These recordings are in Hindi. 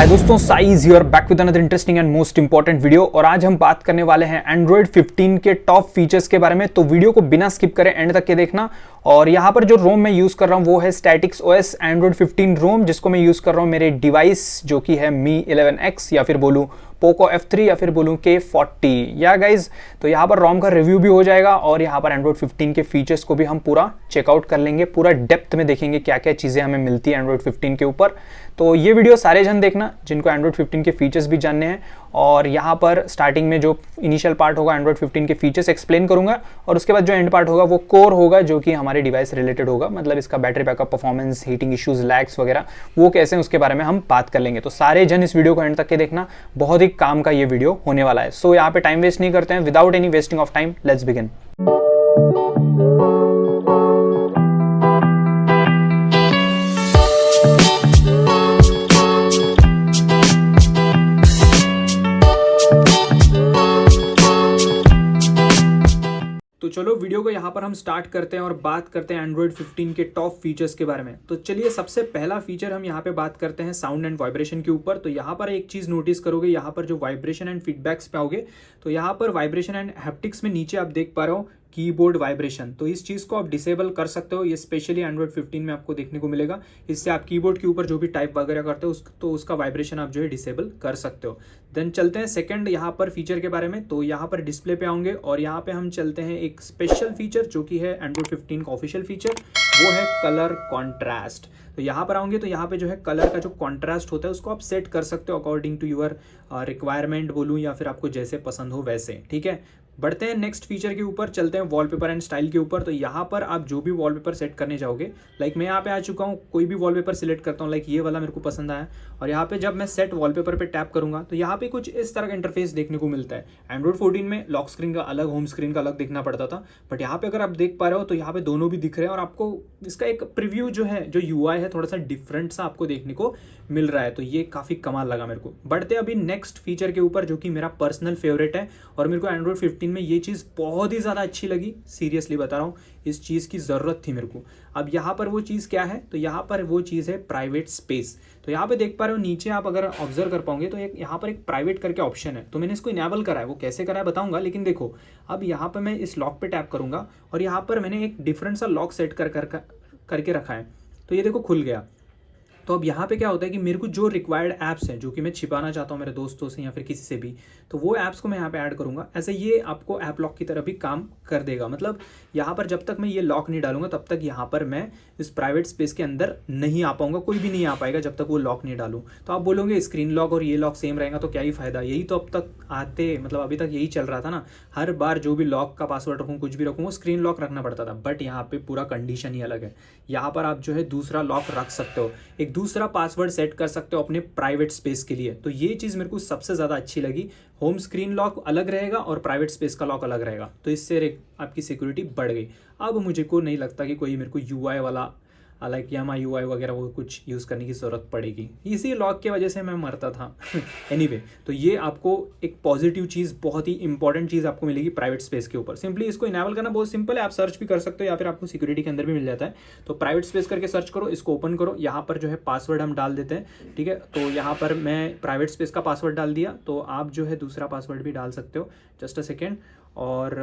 हाय दोस्तों, size hear back with another interesting and most important video. और आज हम बात करने वाले हैं एंड्रॉइड 15 के टॉप फीचर्स के बारे में। तो वीडियो को बिना स्किप करें एंड तक के देखना। और यहाँ पर जो रोम मैं यूज कर रहा हूँ वो है स्टैटिक्स ओएस एंड्रॉइड 15 रोम, जिसको मैं यूज कर रहा हूँ मेरे डिवाइस जो कि है मी 11X या फिर बोलूँ पोको F3 या फिर बोलूँ K40 या गाइज। तो यहाँ पर रोम का रिव्यू भी हो जाएगा और यहाँ पर एंड्रॉइड 15 के फीचर्स को भी हम पूरा चेकआउट कर लेंगे, पूरा डेप्थ में देखेंगे क्या क्या चीज़ें हमें मिलती है एंड्रॉइड 15 के ऊपर। तो ये वीडियो सारे जन देखना जिनको एंड्रॉइड 15 के फीचर्स भी जानने हैं। और यहाँ पर स्टार्टिंग में जो इनिशियल पार्ट होगा एंड्रॉइड 15 के फीचर्स एक्सप्लेन करूंगा, और उसके बाद जो एंड पार्ट होगा वो कोर होगा जो कि हमारे डिवाइस रिलेटेड होगा, मतलब इसका battery backup, performance, heating issues, lags वगैरह वो कैसे हैं उसके बारे में हम बात कर लेंगे। तो सारे जन इस वीडियो को एंड तक के देखना, बहुत ही काम का ये वीडियो होने वाला है। सो यहाँ पे टाइम वेस्ट नहीं करते हैं, without any wasting of time let's begin. तो चलो वीडियो को यहाँ पर हम स्टार्ट करते हैं और बात करते हैं एंड्रॉइड 15 के टॉप फीचर्स के बारे में। तो चलिए सबसे पहला फीचर हम यहाँ पे बात करते हैं साउंड एंड वाइब्रेशन के ऊपर। तो यहाँ पर एक चीज़ नोटिस करोगे, यहाँ पर जो वाइब्रेशन एंड फीडबैक्स पे आओगे तो यहाँ पर वाइब्रेशन एंड हैप्टिक्स में नीचे आप देख पा रहे हो कीबोर्ड वाइब्रेशन। तो इस चीज़ को आप डिसेबल कर सकते हो, ये स्पेशली एंड्रॉइड 15 में आपको देखने को मिलेगा। इससे आप कीबोर्ड के ऊपर जो भी टाइप वगैरह करते हो तो उसका वाइब्रेशन आप जो है डिसेबल कर सकते हो। देन चलते हैं सेकंड यहाँ पर फीचर के बारे में। तो यहाँ पर डिस्प्ले पे आएंगे और यहाँ पे हम चलते हैं एक स्पेशल फीचर जो कि है एंड्रॉइड 15 का ऑफिशियल फीचर, वो है कलर कॉन्ट्रास्ट। तो यहाँ पर आएंगे तो यहाँ पे जो है कलर का जो कॉन्ट्रास्ट होता है उसको आप सेट कर सकते हो अकॉर्डिंग टू यूर रिक्वायरमेंट बोलूँ, या फिर आपको जैसे पसंद हो वैसे। ठीक है, बढ़ते हैं नेक्स्ट फीचर के ऊपर, चलते हैं वॉलपेपर एंड स्टाइल के ऊपर। तो यहाँ पर आप जो भी वॉलपेपर सेट करने जाओगे, लाइक मैं यहाँ पे आ चुका हूँ, कोई भी वॉलपेपर सिलेक्ट करता हूँ, लाइक ये वाला मेरे को पसंद आया, और यहाँ पे जब मैं सेट वॉलपेपर पे टैप करूंगा तो यहाँ पे कुछ इस तरह का इंटरफेस देखने को मिलता है। एंड्रॉइड 14 में लॉक स्क्रीन का अलग, होम स्क्रीन का अलग देखना पड़ता था, बट यहाँ पे अगर आप देख पा रहे हो तो यहाँ पे दोनों भी दिख रहे हैं और आपको इसका एक प्रीव्यू जो है, जो UI है, थोड़ा सा डिफरेंट सा आपको देखने को मिल रहा है। तो ये काफ़ी कमाल लगा मेरे को। बढ़ते अभी नेक्स्ट फीचर के ऊपर जो कि मेरा पर्सनल फेवरेट है और मेरे को एंड्रॉइड 15 में ये चीज़ बहुत ही ज़्यादा अच्छी लगी, सीरियसली बता रहा हूँ, इस चीज़ की ज़रूरत थी मेरे को। अब यहाँ पर वो चीज़ क्या है, तो यहाँ पर वो चीज़ है प्राइवेट स्पेस। तो यहाँ पे देख पा रहे हो नीचे, आप अगर ऑब्जर्व कर पाओगे तो यहाँ पर एक प्राइवेट करके ऑप्शन है। तो मैंने इसको इनेबल करा है, वो कैसे करा है बताऊंगा, लेकिन देखो अब यहाँ पर मैं इस लॉक पे टैप करूंगा और यहाँ पर मैंने एक डिफरेंट सा लॉक सेट करके रखा है। तो ये देखो खुल गया। तो अब यहाँ पे क्या होता है कि मेरे को जो रिक्वायर्ड ऐप्स हैं जो कि मैं छिपाना चाहता हूँ मेरे दोस्तों से या फिर किसी से भी, तो वो ऐप्स को मैं यहाँ पे ऐड करूँगा। ऐसे ये आपको ऐप लॉक की तरह भी काम कर देगा। मतलब यहाँ पर जब तक मैं ये लॉक नहीं डालूंगा तब तक यहाँ पर मैं इस प्राइवेट स्पेस के अंदर नहीं आ पाऊंगा, कोई भी नहीं आ पाएगा जब तक वो लॉक नहीं डालूँ। तो आप बोलोगे स्क्रीन लॉक और ये लॉक सेम रहेगा तो क्या ही फायदा, यही तो अब तक अभी तक यही चल रहा था ना। हर बार जो भी लॉक का पासवर्ड रखूँ, कुछ भी रखूँ, वो स्क्रीन लॉक रखना पड़ता था। बट यहाँ पे पूरा कंडीशन ही अलग है। यहाँ पर आप जो है दूसरा लॉक रख सकते हो, एक दूसरा पासवर्ड सेट कर सकते हो अपने प्राइवेट स्पेस के लिए। तो ये चीज़ मेरे को सबसे ज़्यादा अच्छी लगी। होम स्क्रीन लॉक अलग रहेगा और प्राइवेट स्पेस का लॉक अलग रहेगा, तो इससे आपकी सिक्योरिटी बढ़ गई। अब मुझे को नहीं लगता कि कोई मेरे को UI वाला लाइक यामा UI वगैरह वो कुछ यूज़ करने की ज़रूरत पड़ेगी। इसी लॉक की वजह से मैं मरता था एनीवे, तो ये आपको एक पॉजिटिव चीज़, बहुत ही इंपॉर्टेंट चीज़ आपको मिलेगी प्राइवेट स्पेस के ऊपर। सिंपली इसको इनेबल करना बहुत सिंपल है, आप सर्च भी कर सकते हो या फिर आपको सिक्योरिटी के अंदर भी मिल जाता है। तो प्राइवेट स्पेस करके सर्च करो, इसको ओपन करो, यहाँ पर जो है पासवर्ड हम डाल देते हैं। ठीक है, तो यहाँ पर मैं प्राइवेट स्पेस का पासवर्ड डाल दिया, तो आप जो है दूसरा पासवर्ड भी डाल सकते हो। Just a second. और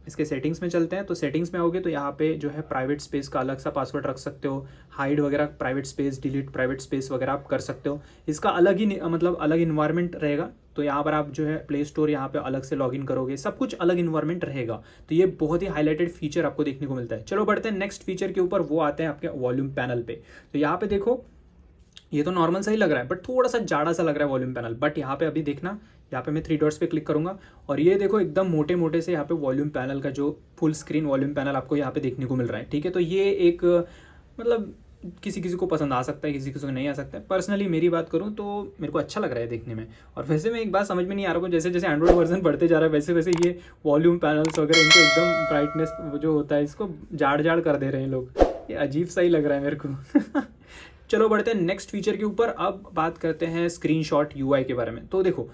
इसके सेटिंग्स में चलते हैं। तो सेटिंग्स में आओगे तो यहाँ पे जो है प्राइवेट स्पेस का अलग सा पासवर्ड रख सकते हो, हाइड वगैरह private space, delete private space वगैरह आप कर सकते हो। इसका अलग ही मतलब अलग इन्वायरमेंट रहेगा। तो यहाँ पर आप जो है प्ले स्टोर यहाँ पे अलग से लॉगिन करोगे, सब कुछ अलग इन्वायरमेंट रहेगा। तो ये बहुत ही हाईलाइटेड फीचर आपको देखने को मिलता है। चलो बढ़ते हैं नेक्स्ट फीचर के ऊपर, वो आते हैं आपके वॉल्यूम पैनल पे। तो यहाँ पे देखो ये तो नॉर्मल सा ही लग रहा है, बट थोड़ा सा जाड़ा सा लग रहा है वॉल्यूम पैनल। बट यहाँ पे अभी देखना, यहाँ पे मैं 3 डॉट्स पे क्लिक करूंगा और ये देखो एकदम मोटे मोटे से यहाँ पे वॉल्यूम पैनल का जो फुल स्क्रीन वॉल्यूम पैनल आपको यहाँ पे देखने को मिल रहा है। ठीक है, तो ये एक मतलब किसी किसी को पसंद आ सकता है, किसी किसी को नहीं आ सकता है। पर्सनली मेरी बात करूँ तो मेरे को अच्छा लग रहा है देखने में। और वैसे में एक बात समझ में नहीं आ रहा हूँ, जैसे जैसे एंड्रॉइड वर्जन बढ़ते जा रहा है वैसे वैसे ये वॉल्यूम पैनल्स वगैरह इनको एकदम ब्राइटनेस जो होता है इसको जाड़ जाड़ कर दे रहे हैं लोग। ये अजीब सा ही लग रहा है मेरे को चलो बढ़ते हैं नेक्स्ट फीचर के ऊपर। अब बात करते हैं स्क्रीनशॉट UI के बारे में। तो देखो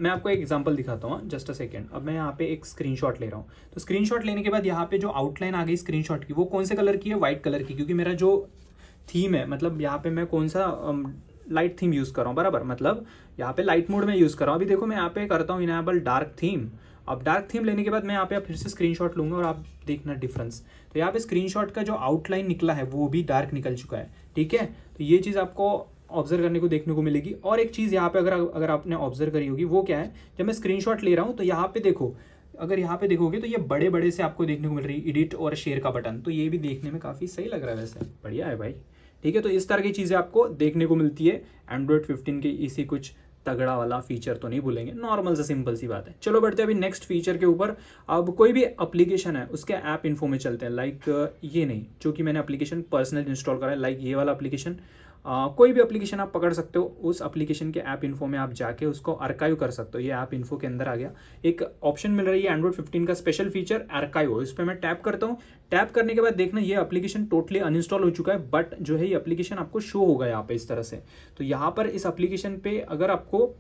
मैं आपको एक एग्जांपल दिखाता हूँ, जस्ट अ सेकेंड। अब मैं यहाँ पे एक स्क्रीनशॉट ले रहा हूँ। तो स्क्रीनशॉट लेने के बाद यहाँ पे जो आउटलाइन आ गई स्क्रीनशॉट की, वो कौन से कलर की है, व्हाइट कलर की, क्योंकि मेरा जो थीम है, मतलब यहाँ पे मैं कौन सा लाइट थीम यूज़ कर रहा हूँ बराबर, मतलब यहाँ पे लाइट मोड में यूज़ कर रहा हूँ। अभी देखो मैं यहाँ पे करता हूँ इनेबल डार्क थीम। अब डार्क थीम लेने के बाद मैं यहाँ पे फिर से स्क्रीनशॉट लूँगा और आप देखना डिफरेंस। तो यहाँ पे स्क्रीनशॉट का जो आउटलाइन निकला है वो भी डार्क निकल चुका है, ठीक है। तो ये चीज़ आपको ऑब्जर्व करने को देखने को मिलेगी। और एक चीज़ यहाँ पे अगर आपने ऑब्जर्व करी होगी वो क्या है, जब मैं स्क्रीनशॉट ले रहा हूँ तो यहाँ पे देखो, अगर यहाँ पे देखोगे तो ये बड़े बड़े से आपको देखने को मिल रही है एडिट और शेयर का बटन। तो ये भी देखने में काफ़ी सही लग रहा है, वैसे बढ़िया है भाई, ठीक है। तो इस तरह की चीज़ें आपको देखने को मिलती है एंड्रॉयड 15 के। इसी कुछ तगड़ा वाला फीचर तो नहीं भूलेंगे, नॉर्मल से सिंपल सी बात है। चलो बढ़ते हैं अभी नेक्स्ट फीचर के ऊपर। अब कोई भी एप्लीकेशन है उसके ऐप इन्फो में चलते हैं। लाइक ये नहीं, जो कि मैंने एप्लीकेशन पर्सनल इंस्टॉल करा है, लाइक ये वाला एप्लीकेशन। कोई भी एप्लीकेशन आप पकड़ सकते हो, उस एप्लीकेशन के ऐप इन्फो में आप जाके उसको आर्काइव कर सकते हो। ये ऐप इन्फो के अंदर आ गया, एक ऑप्शन मिल रही है एंड्रॉयड 15 का स्पेशल फीचर आर्काइव। इस पर मैं टैप करता हूँ। टैप करने के बाद देखना ये एप्लीकेशन टोटली अनइंस्टॉल हो चुका है, बट जो है ये एप्लीकेशन आपको शो होगा यहाँ पे इस तरह से। तो यहाँ पर इस एप्लीकेशन पे अगर आपको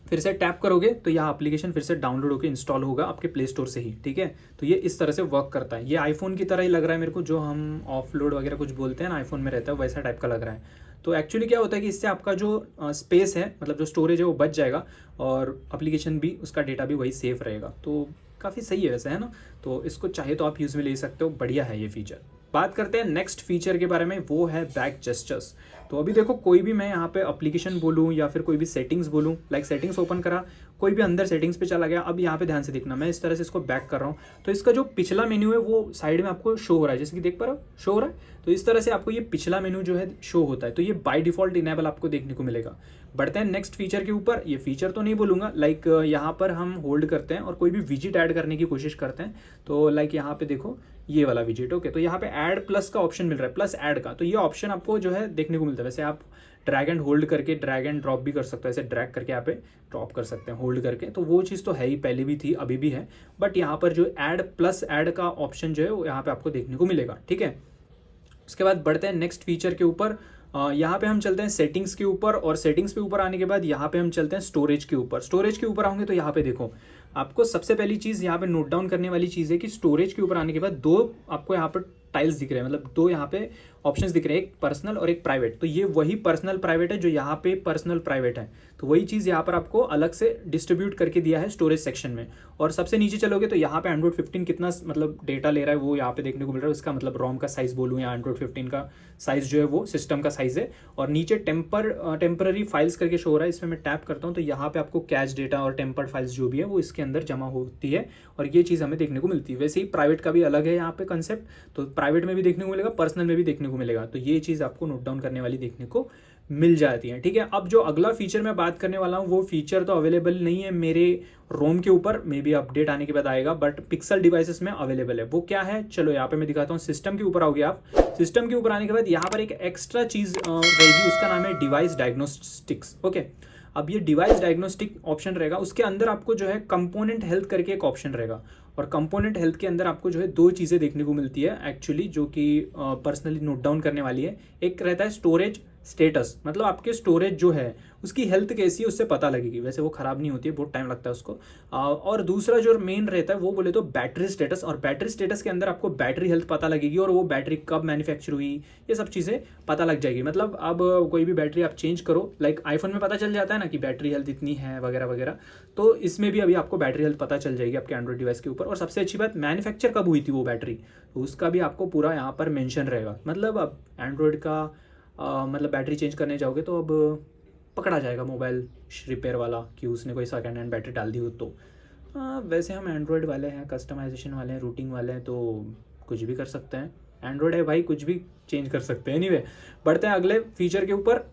फिर से टैप करोगे तो यह एप्लीकेशन फिर से डाउनलोड होकर इंस्टॉल होगा आपके प्ले स्टोर से ही, ठीक है। तो ये इस तरह से वर्क करता है। ये आईफोन की तरह ही लग रहा है मेरे को, जो हम ऑफलोड वगैरह कुछ बोलते हैं ना आईफोन में रहता है, वैसा टाइप का लग रहा है। तो एक्चुअली क्या होता है कि इससे आपका जो स्पेस है, मतलब जो स्टोरेज है वो बच जाएगा और एप्लीकेशन भी, उसका डेटा भी वही सेफ रहेगा। तो काफ़ी सही है वैसे, है ना। तो इसको चाहे तो आप यूज़ में ले सकते हो, बढ़िया है ये फीचर। बात करते हैं नेक्स्ट फीचर के बारे में, वो है बैक जेस्चर्स। तो अभी देखो कोई भी मैं यहाँ पे एप्लीकेशन बोलूँ या फिर कोई भी सेटिंग्स बोलूँ, लाइक सेटिंग्स ओपन करा, कोई भी अंदर सेटिंग्स पे चला गया। अब यहाँ पे ध्यान से देखना, मैं इस तरह से इसको बैक कर रहा हूँ तो इसका जो पिछला मेन्यू है वो साइड में आपको शो हो रहा है, जैसे कि देख पा रहे हो शो हो रहा है। तो इस तरह से आपको ये पिछला मेन्यू जो है शो होता है। तो ये बाय डिफॉल्ट इनेबल आपको देखने को मिलेगा। बढ़ते हैं नेक्स्ट फीचर के ऊपर। ये फीचर तो नहीं बोलूँगा, लाइक यहाँ पर हम होल्ड करते हैं और कोई भी विजिट ऐड करने की कोशिश करते हैं। तो लाइक यहाँ पे देखो ये वाला विजिट, ओके। तो यहाँ पे ऐड प्लस का ऑप्शन मिल रहा है, प्लस ऐड का। तो ये ऑप्शन आपको जो है देखने को मिलता है। वैसे आप ड्रैग एंड होल्ड करके ड्रैग एंड ड्रॉप भी कर सकते हो, ऐसे ड्रैग करके यहाँ पे ड्रॉप कर सकते हैं होल्ड करके। तो वो चीज़ तो है ही, पहले भी थी अभी भी है, बट यहाँ पर जो ऐड प्लस ऐड का ऑप्शन जो है वो यहाँ पे आपको देखने को मिलेगा, ठीक है। उसके बाद बढ़ते हैं नेक्स्ट फीचर के ऊपर। यहाँ पे हम चलते हैं सेटिंग्स के ऊपर, और सेटिंग्स पे ऊपर आने के बाद यहाँ पे हम चलते हैं स्टोरेज के ऊपर। स्टोरेज के ऊपर आएंगे तो यहाँ पे देखो, आपको सबसे पहली चीज़ यहाँ पे नोट डाउन करने वाली चीज़ है कि स्टोरेज के ऊपर आने के बाद दो आपको यहाँ पर टाइल्स दिख रहे हैं, मतलब दो यहाँ पे ऑप्शंस दिख रहे हैं, एक पर्सनल और एक प्राइवेट। तो ये वही पर्सनल प्राइवेट है जो यहाँ पे पर्सनल प्राइवेट है। तो वही चीज़ यहाँ पर आपको अलग से डिस्ट्रीब्यूट करके दिया है स्टोरेज सेक्शन में। और सबसे नीचे चलोगे तो यहाँ पे एंड्रॉइड 15 कितना मतलब डेटा ले रहा है वो यहाँ पे देखने को मिल रहा है। उसका मतलब रोम का साइज बोलूँ या एंड्रॉइड 15 का साइज जो है वो सिस्टम का साइज है। और नीचे टेम्पररी फाइल्स करके शो हो रहा है, इसमें मैं टैप करता हूँ तो यहाँ पे आपको कैश डेटा और टेम्पर्ड फाइल्स जो भी है वो इसके अंदर जमा होती है, और ये चीज़ हमें देखने को मिलती है। वैसे ही प्राइवेट का भी अलग है यहाँ पे कंसेप्ट, तो प्राइवेट में भी देखने को मिलेगा, पर्सनल में भी देखने को मिलेगा। तो ये चीज़ आपको नोट डाउन करने वाली देखने को मिल जाती है, ठीक है। अब जो अगला फीचर मैं बात करने वाला हूँ वो फीचर तो अवेलेबल नहीं है मेरे रोम के ऊपर, मे बी अपडेट आने के बाद आएगा, बट पिक्सल डिवाइसेस में अवेलेबल है। वो क्या है चलो यहाँ पे मैं दिखाता हूँ। सिस्टम के ऊपर आओगे आप, सिस्टम के ऊपर आने के बाद यहाँ पर एक एक्स्ट्रा चीज़ रहेगी, उसका नाम है डिवाइस डायग्नोस्टिक्स, ओके। अब ये डिवाइस डायग्नोस्टिक ऑप्शन रहेगा, उसके अंदर आपको जो है कंपोनेंट हेल्थ करके एक ऑप्शन रहेगा। और कंपोनेंट हेल्थ के अंदर आपको जो है दो चीज़ें देखने को मिलती है एक्चुअली, जो कि पर्सनली नोट डाउन करने वाली है। एक रहता है स्टोरेज स्टेटस, मतलब आपके स्टोरेज जो है उसकी हेल्थ कैसी है उससे पता लगेगी। वैसे वो ख़राब नहीं होती है, बहुत टाइम लगता है उसको। और दूसरा जो मेन रहता है वो बोले तो बैटरी स्टेटस, और बैटरी स्टेटस के अंदर आपको बैटरी हेल्थ पता लगेगी और वो बैटरी कब मैन्युफैक्चर हुई, ये सब चीज़ें पता लग जाएगी। मतलब अब कोई भी बैटरी आप चेंज करो, लाइक आईफोन में पता चल जाता है ना कि बैटरी हेल्थ इतनी है वगैरह वगैरह, तो इसमें भी अभी आपको बैटरी हेल्थ पता चल जाएगी आपके एंड्रॉइड डिवाइस के ऊपर। और सबसे अच्छी बात, मैन्युफैक्चर कब हुई थी वो बैटरी, तो उसका भी आपको पूरा यहाँ पर मेंशन रहेगा। मतलब अब एंड्रॉइड का मतलब बैटरी चेंज करने जाओगे तो अब पकड़ा जाएगा मोबाइल रिपेयर वाला कि उसने कोई सेकेंड हैंड बैटरी डाल दी हो। तो वैसे हम एंड्रॉयड वाले हैं, कस्टमाइजेशन वाले हैं, रूटिंग वाले हैं, तो कुछ भी कर सकते हैं। एंड्रॉयड है भाई, कुछ भी चेंज कर सकते हैं। एनीवे बढ़ते हैं अगले फीचर के ऊपर।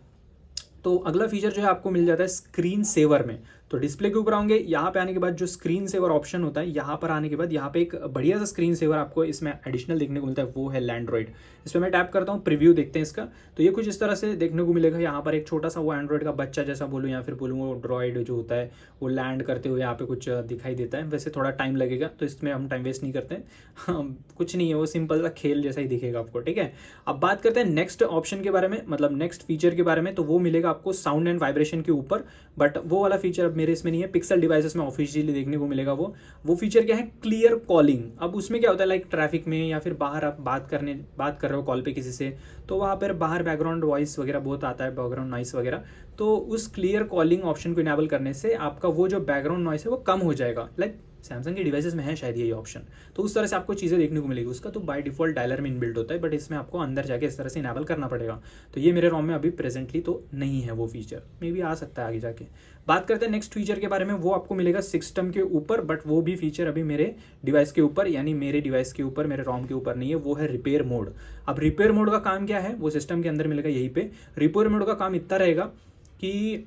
तो अगला फीचर जो है आपको मिल जाता है स्क्रीन सेवर में। तो डिस्प्ले के ऊपर आएंगे, यहाँ पे आने के बाद जो स्क्रीन सेवर ऑप्शन होता है, यहाँ पर आने के बाद यहाँ पे एक बढ़िया सा स्क्रीन सेवर आपको इसमें एडिशनल देखने को मिलता है, वो है लैंड्रॉइड। इस पर मैं टैप करता हूँ, प्रीव्यू देखते हैं इसका। तो ये कुछ इस तरह से देखने को मिलेगा। यहाँ पर एक छोटा सा वो एंड्रॉइड का बच्चा जैसा बोलूँ या फिर बोलूँ वो ड्रॉइड जो होता है वो लैंड करते हुए यहाँ पे कुछ दिखाई देता है। वैसे थोड़ा टाइम लगेगा तो इसमें हम टाइम वेस्ट नहीं करते हैं। कुछ नहीं है, वो सिंपल सा खेल जैसा ही दिखेगा आपको, ठीक है। अब बात करते हैं नेक्स्ट ऑप्शन के बारे में, मतलब नेक्स्ट फीचर के बारे में। तो वो मिलेगा आपको साउंड एंड वाइब्रेशन के ऊपर, बट वो वाला फीचर अब मेरे इसमें नहीं है, पिक्सल डिवाइसेस में ऑफिशियली देखने को मिलेगा। वो फीचर क्या है, क्लियर कॉलिंग। अब उसमें क्या होता है, लाइक ट्रैफिक में या फिर बाहर आप बात कर रहे हो कॉल पे किसी से, तो वहाँ पर बाहर बैकग्राउंड वॉइस वगैरह बहुत आता है, बैकग्राउंड नॉइस वगैरह, तो उस क्लियर कॉलिंग ऑप्शन को इनेबल करने से आपका वो जो बैकग्राउंड नॉइस है वो कम हो जाएगा। लाइक सैमसंग के डिवाइसेस में है शायद ये ऑप्शन, तो उस तरह से आपको चीज़ें देखने को मिलेगी। उसका तो बाय डिफॉल्ट डायलर में इनबिल्ट होता है, बट इसमें आपको अंदर जाके इस तरह से इनेबल करना पड़ेगा। तो ये मेरे रोम में अभी प्रेजेंटली तो नहीं है वो फीचर, मे बी आ सकता है आगे जाके। बात करते हैं नेक्स्ट फीचर के बारे में, वो आपको मिलेगा सिस्टम के ऊपर, बट वो भी फीचर अभी मेरे डिवाइस के ऊपर, यानी मेरे डिवाइस के ऊपर, मेरे रोम के ऊपर नहीं है, वो है रिपेयर मोड। अब रिपेयर मोड का काम क्या है, वो सिस्टम के अंदर मिलेगा यहीं पे। रिपेयर मोड का काम इतना रहेगा कि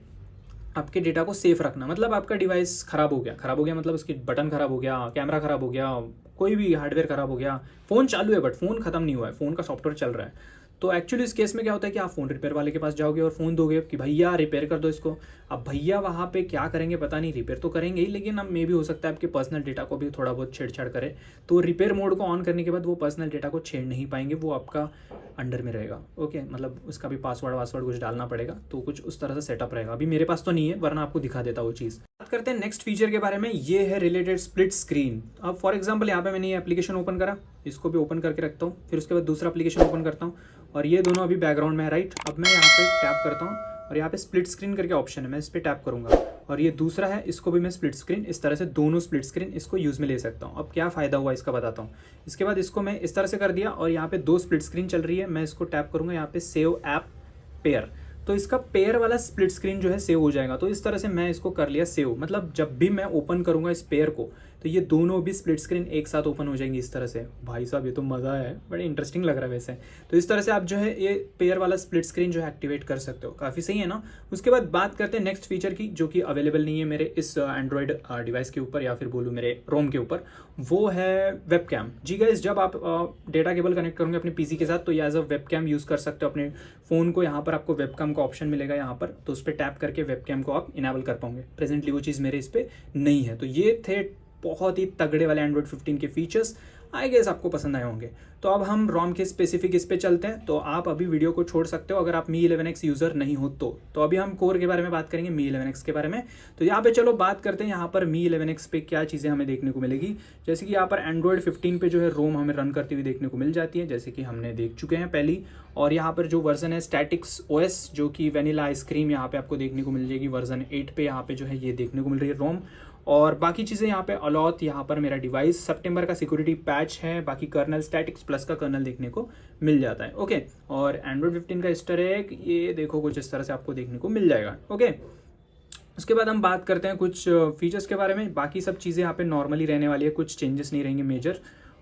आपके डेटा को सेफ रखना। मतलब आपका डिवाइस खराब हो गया मतलब उसकी बटन खराब हो गया, कैमरा खराब हो गया, कोई भी हार्डवेयर खराब हो गया, फ़ोन चालू है बट फ़ोन खत्म नहीं हुआ है, फ़ोन का सॉफ्टवेयर चल रहा है, तो एक्चुअली इस केस में क्या होता है कि आप फ़ोन रिपेयर वाले के पास जाओगे और फ़ोन दोगे कि भैया रिपेयर कर दो इसको। अब भैया वहाँ पे क्या करेंगे पता नहीं, रिपेयर तो करेंगे ही, लेकिन अब मे भी हो सकता है आपके पर्सनल डेटा को भी थोड़ा बहुत छेड़छाड़ करे। तो रिपेयर मोड को ऑन करने के बाद वो पर्सनल डेटा को छेड़ नहीं पाएंगे, वो आपका अंडर में रहेगा। ओके, मतलब उसका भी पासवर्ड कुछ डालना पड़ेगा, तो कुछ उस तरह से सेटअप रहेगा। अभी मेरे पास तो नहीं है, वरना आपको दिखा देता वो चीज़। बात करते हैं नेक्स्ट फीचर के बारे में, ये है रिलेटेड स्प्लिट स्क्रीन। अब फॉर एग्जांपल यहाँ पे मैंने ये एप्लीकेशन ओपन करा, इसको भी ओपन करके रखता हूँ, फिर उसके बाद दूसरा एप्लीकेशन ओपन करता हूँ, और ये दोनों अभी बैकग्राउंड में है, राइट। अब मैं यहाँ पे टैप करता हूँ और यहाँ पे स्प्लिट स्क्रीन करके ऑप्शन है, मैं इस पर टैप करूँगा, और ये दूसरा है, इसको भी मैं स्प्लिट स्क्रीन, इस तरह से दोनों स्प्लिट स्क्रीन इसको यूज़ में ले सकता हूँ। अब क्या फ़ायदा हुआ इसका बताता हूँ। इसके बाद इसको मैं इस तरह से कर दिया, और यहाँ पे दो स्प्लिट स्क्रीन चल रही है, मैं इसको टैप करूँगा यहाँ पे सेव ऐप पेयर, तो इसका पेयर वाला स्प्लिट स्क्रीन जो है सेव हो जाएगा। तो इस तरह से मैं इसको कर लिया सेव, मतलब जब भी मैं ओपन करूँगा इस पेयर को, तो ये दोनों भी स्प्लिट स्क्रीन एक साथ ओपन हो जाएंगी इस तरह से। भाई साहब ये तो मज़ा है, बड़े इंटरेस्टिंग लग रहा है वैसे। तो इस तरह से आप जो है ये पेयर वाला स्प्लिट स्क्रीन जो है एक्टिवेट कर सकते हो, काफ़ी सही है ना। उसके बाद बात करते हैं नेक्स्ट फीचर की, जो कि अवेलेबल नहीं है मेरे इस एंड्रॉयड डिवाइस के ऊपर, या फिर बोलूँ मेरे रोम के ऊपर, वो है वेबकैम। जी गाइस, जब आप डेटा केबल कनेक्ट करोगे अपने पीसी के साथ, तो एज अ वेबकैम यूज़ कर सकते हो अपने फ़ोन को। यहाँ पर आपको वेबकैम का ऑप्शन मिलेगा यहाँ पर, तो उस पर टैप करके वेबकैम को आप इनेबल कर पाओगे। प्रेजेंटली वो चीज़ मेरे इस पर नहीं है। तो ये थे बहुत ही तगड़े वाले एंड्रॉयड 15 के फीचर्स, आई गेस आपको पसंद आए होंगे। तो अब हम रोम के स्पेसिफिक इस पे चलते हैं। तो आप अभी वीडियो को छोड़ सकते हो अगर आप Mi 11X यूज़र नहीं हो तो अभी हम कोर के बारे में बात करेंगे, Mi 11X के बारे में। तो यहाँ पे चलो बात करते हैं यहाँ पर Mi 11X पे क्या चीज़ें हमें देखने को मिलेगी। जैसे कि यहाँ पर एंड्रॉयड 15 पे जो है रोम हमें रन करती हुई देखने को मिल जाती है, जैसे कि हमने देख चुके हैं पहली। और यहाँ पर जो वर्जन है स्टैटिक्स OS, जो कि वेनिला आइसक्रीम यहाँ पे आपको देखने को मिल जाएगी वर्जन 8 पे, यहाँ पे जो है ये देखने को मिल रही है रोम। और बाकी चीज़ें यहाँ पे अलॉथ, यहाँ पर मेरा डिवाइस, सितंबर का सिक्योरिटी पैच है, बाकी कर्नल स्टैटिक्स प्लस का कर्नल देखने को मिल जाता है। ओके, और एंड्रॉयड 15 का ईस्टर एग ये देखो कुछ इस तरह से आपको देखने को मिल जाएगा। ओके, उसके बाद हम बात करते हैं कुछ फीचर्स के बारे में। बाकी सब चीज़ें यहाँ पे नॉर्मली रहने वाली है, कुछ चेंजेस नहीं रहेंगे मेजर।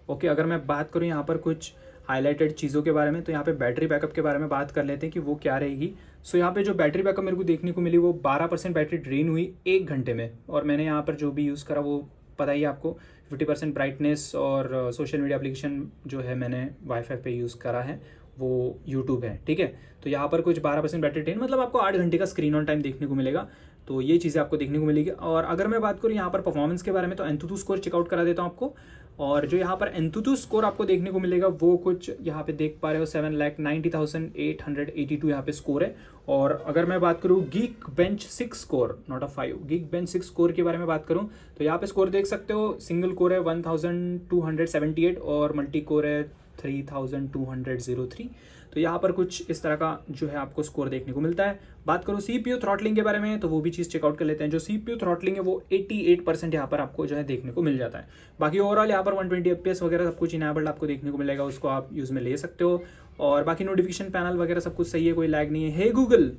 ओके, अगर मैं बात करूँ यहाँ पर कुछ हाईलाइटेड चीज़ों के बारे में, तो यहाँ पे बैटरी बैकअप के बारे में बात कर लेते हैं कि वो क्या रहेगी। सो यहाँ पे जो बैटरी बैकअप मेरे को देखने को मिली वो 12% बैटरी ड्रेन हुई 1 घंटे में। और मैंने यहाँ पर जो भी यूज़ करा वो पता ही है आपको, 50% ब्राइटनेस, और सोशल मीडिया एप्लीकेशन जो है मैंने वाईफाई पे यूज़ करा है वो यूट्यूब है, ठीक है। तो यहाँ पर कुछ 12% बैटरी ड्रेन, मतलब आपको 8 घंटे का स्क्रीन ऑन टाइम देखने को मिलेगा। तो ये चीज़ें आपको देखने को मिलेगी। और अगर मैं बात करूँ यहाँ पर परफॉर्मेंस के बारे में, तो एंथुतु स्कोर चेकआउट करा देता हूँ आपको। और जो यहाँ पर एंथुतु स्कोर आपको देखने को मिलेगा वो कुछ यहाँ पे देख पा रहे हो 7,90,882 यहाँ पे स्कोर है। और अगर मैं बात करूँ geek bench 6 score, not a 5, geek bench 6 score के बारे में बात करूँ, तो यहाँ पे स्कोर देख सकते हो। सिंगल कोर है 1278 और मल्टी कोर है 3203। तो यहाँ पर कुछ इस तरह का जो है आपको स्कोर देखने को मिलता है। बात करूँ CPU थ्रॉटलिंग के बारे में, तो वो भी चीज़ चेकआउट कर लेते हैं। जो CPU थ्रॉटलिंग है वो 88% यहाँ पर आपको जो है देखने को मिल जाता है। बाकी ओवरऑल यहाँ पर 120 FPS वगैरह सब कुछ इनेबल्ड आपको देखने को मिलेगा, उसको आप यूज़ में ले सकते हो। और बाकी नोटिफिकेशन पैनल वगैरह सब कुछ सही है, कोई लैग नहीं है। हे गूगल,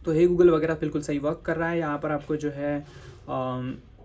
तो हे गूगल वगैरह बिल्कुल सही वर्क कर रहा है। यहाँ पर आपको जो है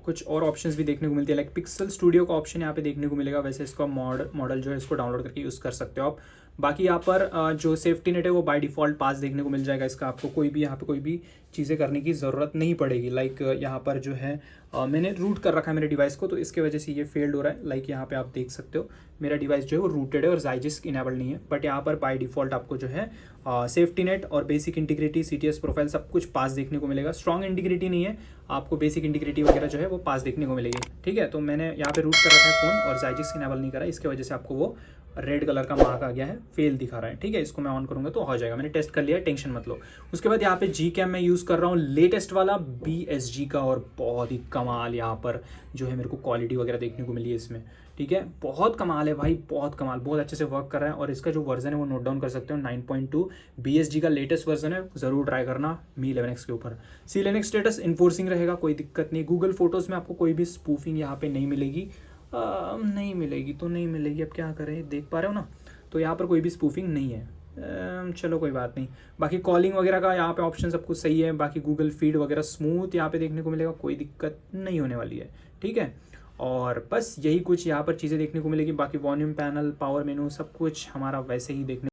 कुछ और ऑप्शंस भी देखने को मिलती है, लाइक पिक्सल स्टूडियो का ऑप्शन यहाँ पे देखने को मिलेगा। वैसे इसका मॉडल जो है इसको डाउनलोड करके यूज़ कर सकते हो आप। बाकी यहाँ पर जो सेफ्टी नेट है वो बाय डिफ़ॉल्ट पास देखने को मिल जाएगा इसका, आपको कोई भी यहाँ पे कोई भी चीज़ें करने की ज़रूरत नहीं पड़ेगी। लाइक यहाँ पर जो है मैंने रूट कर रखा है मेरे डिवाइस को, तो इसके वजह से ये फेल्ड हो रहा है। लाइक यहाँ पे आप देख सकते हो मेरा डिवाइस जो है वो रूटेड है और ज़ाइजिस्क इनेबल नहीं है। बट यहाँ पर बाय डिफ़ॉल्ट आपको जो है सेफ्टी नेट और बेसिक इंटीग्रिटी, CTS प्रोफाइल सब कुछ पास देखने को मिलेगा। स्ट्रॉन्ग इंटीग्रिटी नहीं है, आपको बेसिक इंटीग्रिटी वगैरह जो है वो पास देखने को मिलेगी, ठीक है। तो मैंने यहाँ पे रूट कर रखा है फ़ोन और ज़ाइजिस्क इनेबल नहीं करा, इसके वजह से आपको वो रेड कलर का मार्क आ गया है, फेल दिखा रहा है। ठीक है, इसको मैं ऑन करूंगा तो हो जाएगा, मैंने टेस्ट कर लिया है, टेंशन मत लो। उसके बाद यहाँ पे Gcam मैं यूज़ कर रहा हूँ लेटेस्ट वाला BSG का, और बहुत ही कमाल यहाँ पर जो है मेरे को क्वालिटी वगैरह देखने को मिली है इसमें। ठीक है, बहुत कमाल है भाई, बहुत कमाल, बहुत अच्छे से वर्क कर रहा है। और इसका जो वर्जन है वो नोट डाउन कर सकते हो, 9.2 BSG का लेटेस्ट वर्जन है, ज़रूर ट्राई करना Mi 11X के ऊपर। C11X स्टेटस इन्फोर्सिंग रहेगा, कोई दिक्कत नहीं। गूगल फोटोज़ में आपको कोई भी स्पूफिंग यहाँ पे नहीं मिलेगी, नहीं मिलेगी तो नहीं मिलेगी, अब क्या करें, देख पा रहे हो ना, तो यहाँ पर कोई भी स्पूफिंग नहीं है। चलो कोई बात नहीं। बाकी कॉलिंग वगैरह का यहाँ पे ऑप्शन सब कुछ सही है। बाकी गूगल फीड वगैरह स्मूथ यहाँ पे देखने को मिलेगा, कोई दिक्कत नहीं होने वाली है। ठीक है, और बस यही कुछ यहाँ पर चीज़ें देखने को मिलेगी। बाकी वॉल्यूम पैनल, पावर मेनू, सब कुछ हमारा वैसे ही देखने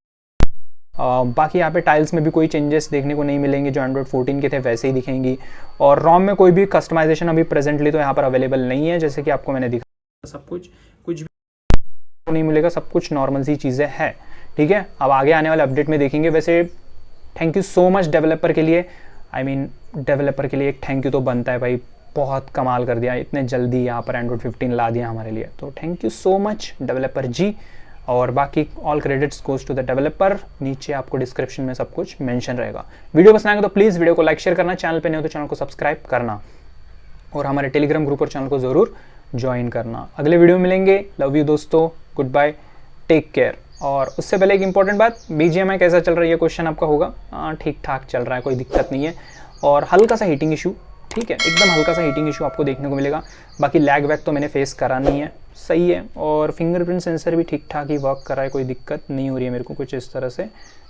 बाकी यहाँ पे टाइल्स में भी कोई चेंजेस देखने को नहीं मिलेंगे, जो एंड्रॉइड 14 के थे वैसे ही दिखेंगी। और रोम में कोई भी कस्टमाइजेशन अभी प्रेजेंटली तो यहाँ पर अवेलेबल नहीं है, जैसे कि आपको मैंने दिखा, सब कुछ कुछ भी नहीं मिलेगा, सब कुछ नॉर्मल सी चीज़ें हैं। ठीक है, अब आगे आने वाले अपडेट में देखेंगे। वैसे thank you so much developer के लिए, डेवलपर के लिए एक थैंक यू तो बनता है भाई, बहुत कमाल कर दिया, इतने जल्दी यहाँ पर एंड्रॉइड 15 ला दिया हमारे लिए, तो thank you so much developer ji. और बाकी all credits goes to the developer, नीचे आपको डिस्क्रिप्शन में सब कुछ मेंशन रहेगा। वीडियो पसंद आएगा तो प्लीज़ वीडियो को लाइक शेयर करना, चैनल पे नहीं हो तो चैनल को सब्सक्राइब करना, और हमारे टेलीग्राम ग्रुप और चैनल को ज़रूर ज्वाइन करना। अगले वीडियो में मिलेंगे, लव यू दोस्तों, गुड बाय, टेक केयर। और उससे पहले एक इंपॉर्टेंट बात, BGMI कैसा चल रहा है ये क्वेश्चन आपका होगा। ठीक ठाक चल रहा है, कोई दिक्कत नहीं है, और हल्का सा हीटिंग इशू, ठीक है, एकदम हल्का सा हीटिंग इशू आपको देखने को मिलेगा। बाकी लैग वैग तो मैंने फेस करा नहीं है, सही है। और फिंगरप्रिंट सेंसर भी ठीक ठाक ही वर्क कर रहा है, कोई दिक्कत नहीं हो रही है मेरे को कुछ इस तरह से।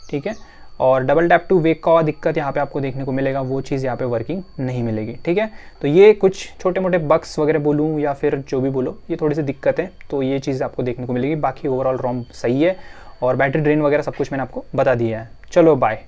ठीक है, और डबल टैप टू वेक का दिक्कत यहाँ पे आपको देखने को मिलेगा, वो चीज़ यहाँ पे वर्किंग नहीं मिलेगी। ठीक है, तो ये कुछ छोटे मोटे बग्स वगैरह बोलूँ या फिर जो भी बोलो, ये थोड़ी सी दिक्कत है, तो ये चीज़ आपको देखने को मिलेगी। बाकी ओवरऑल रोम सही है, और बैटरी ड्रेन वगैरह सब कुछ मैंने आपको बता दिया है। चलो बाय।